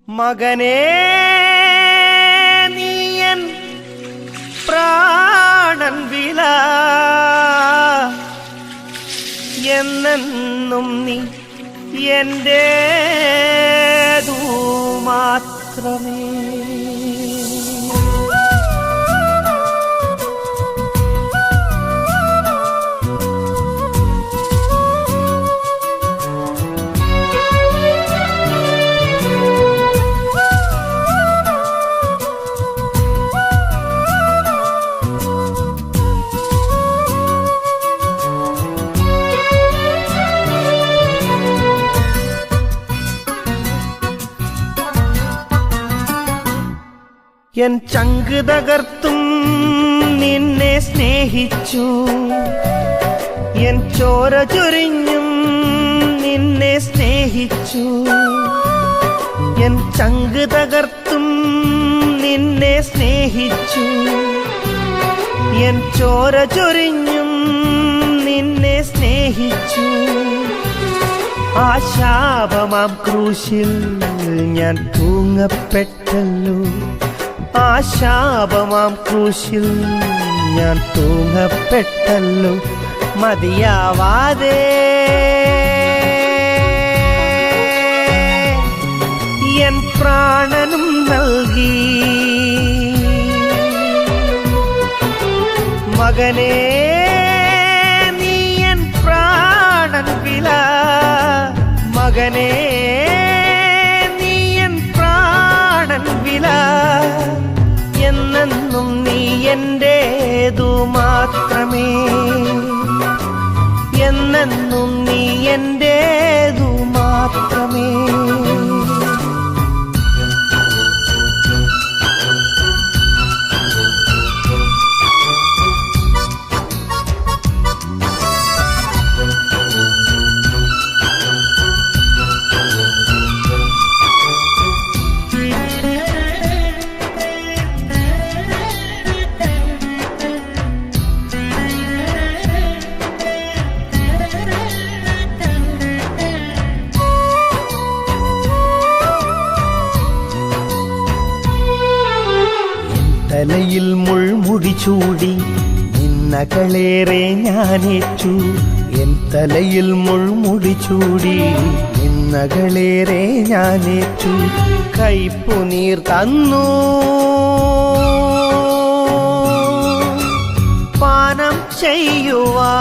മകനേ നീയൻ പ്രാണൻ വില എന്നെന്നും നീ എന്റേതു മാത്രമേ. എൻ ചങ്ക് തകർത്തും നിന്നെ സ്നേഹിച്ചു, എൻ ചോര ചൊരിഞ്ഞും നിന്നെ സ്നേഹിച്ചു. എൻ ചങ്ക് തകർത്തും നിന്നെ സ്നേഹിച്ചു, എൻ ചോര ചൊരിഞ്ഞും നിന്നെ സ്നേഹിച്ചു. ആ ശാപമാം ക്രൂശിൽ ഞാൻ തൂങ്ങപ്പെട്ടല്ലോ, ആ ശാപമാം ക്രൂശിൽ ഞാൻ തൂങ്ങപ്പെട്ടല്ലോ. മതിയാവാതെ എൻ പ്രാണനും നൽകി. മകനേ നീ എൻ പ്രാണൻ വില, മകനേ നീ എൻ പ്രാണൻ വില. എന്നെന്നും നീ എന്റേതു മാത്രമേ, എന്നെന്നും നീ എന്റേതു മാത്രമേ. തലയിൽ മുൾമുടി ചൂടി നിന്നകളേറെ ഞാനേറ്റു, എൻ തലയിൽ മുൾമുടി ചൂടി നിന്നകളേറെ ഞാനേറ്റു. കൈപ്പുനീർ തന്നു പാനം ചെയ്യുവാൻ,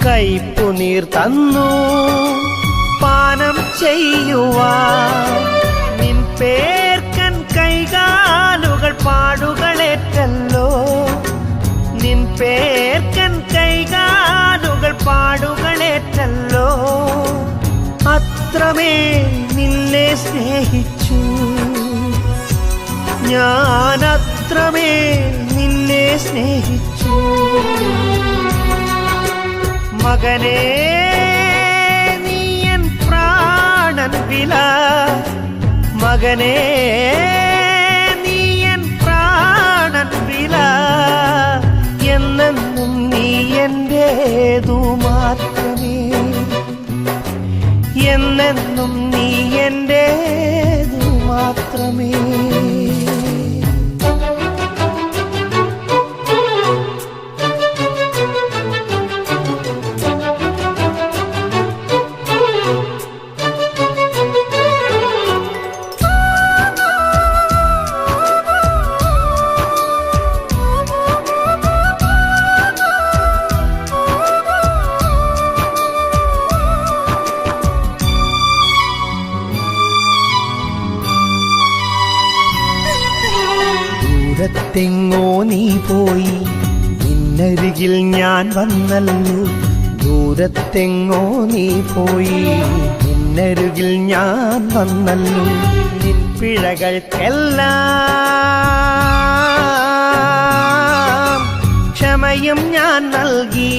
കൈപ്പുനീർ തന്നു പാനം ചെയ്യുവാൻ. പേർക്കൻ കൈകാലുകൾ പാടുകളേറ്റല്ലോ, നിൻ പേർക്കൻ കൈകാലുകൾ പാടുകളേറ്റല്ലോ. അത്രമേ നിന്നെ സ്നേഹിച്ചു ഞാൻ, അത്രമേ നിന്നെ സ്നേഹിച്ചു. മകനേ നീ എൻ പ്രാണൻ വില, മകനേ നീ എൻ പ്രാണൻ വില. എന്നെന്നും നീ എന്റേതു മാത്രമേ, എന്നെന്നും നീ എന്റേതു മാത്രമേ. ദൂരത്തെങ്ങോ നീ പോയി നിന്നരികിൽ ഞാൻ വന്നല്ലോ, ദൂരത്തെങ്ങോ നീ പോയി നിന്നരികിൽ ഞാൻ വന്നല്ലോ. നിൻ പിഴകൾക്കെല്ലാം ക്ഷമയും ഞാൻ നൽകി,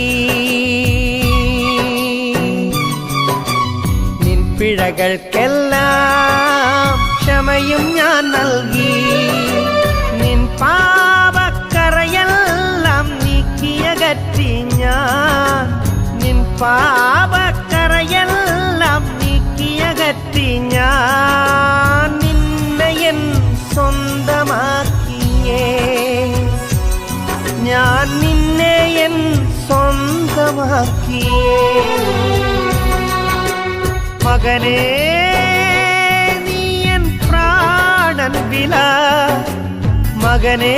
നിൻ പിഴകൾക്കെല്ലാം ക്ഷമയും ഞാൻ നൽകി. നിൻ പാപക്കറയെല്ലാം നീക്കിയകറ്റി ഞാൻ, നിൻ പാപക്കറയെല്ലാം നീ ഞാൻ നിന്നെ എൻ സ്വന്തമാക്കിയേ, ഞാൻ നിന്നെ എൻ സ്വന്തമാക്കിയേ. മകനേ നീ എൻ പ്രാണൻ വില, മകനേ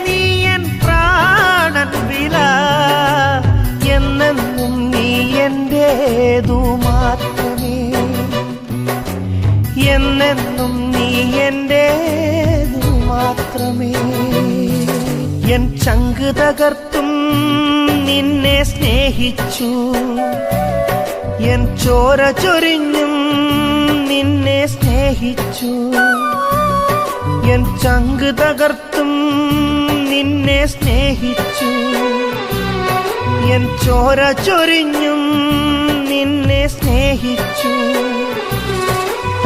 നീ എൻ പ്രാണൻ വില. എന്നെന്നും നീ എന്റേതു മാത്രമേ, എന്നെന്നും നീ എന്റേതു മാത്രമേ. എൻ ചങ്ക് തകർത്തും നിന്നെ സ്നേഹിച്ചു, എൻ ചോര ചൊരിഞ്ഞും നിന്നെ സ്നേഹിച്ചു. എൻ ചങ്ക് തകർത്തും നിന്നെ സ്നേഹിച്ചു, എൻ ചോര ചൊരിഞ്ഞും നിന്നെ സ്നേഹിച്ചു.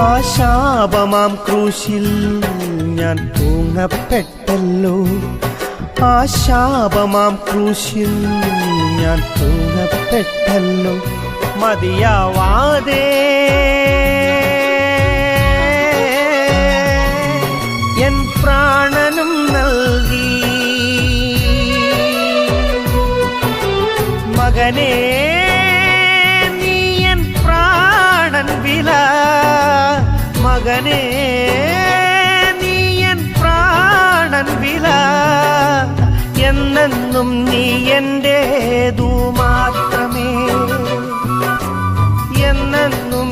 ആ ശാപമാം ക്രൂശിൽ ഞാൻ തൂങ്ങപ്പെട്ടല്ലോ, ആ ശാപമാം ക്രൂശിൽ ഞാൻ തൂങ്ങപ്പെട്ടല്ലോ. മതിയാവാതെ എൻ പ്രാണനും നൽകി. മകനേ നീ എൻ പ്രാണൻ വില, മകനേ നീ എൻ പ്രാണൻ വില. എന്നെന്നും നീ എന്റേതു മാത്രമേ, എന്നെന്നും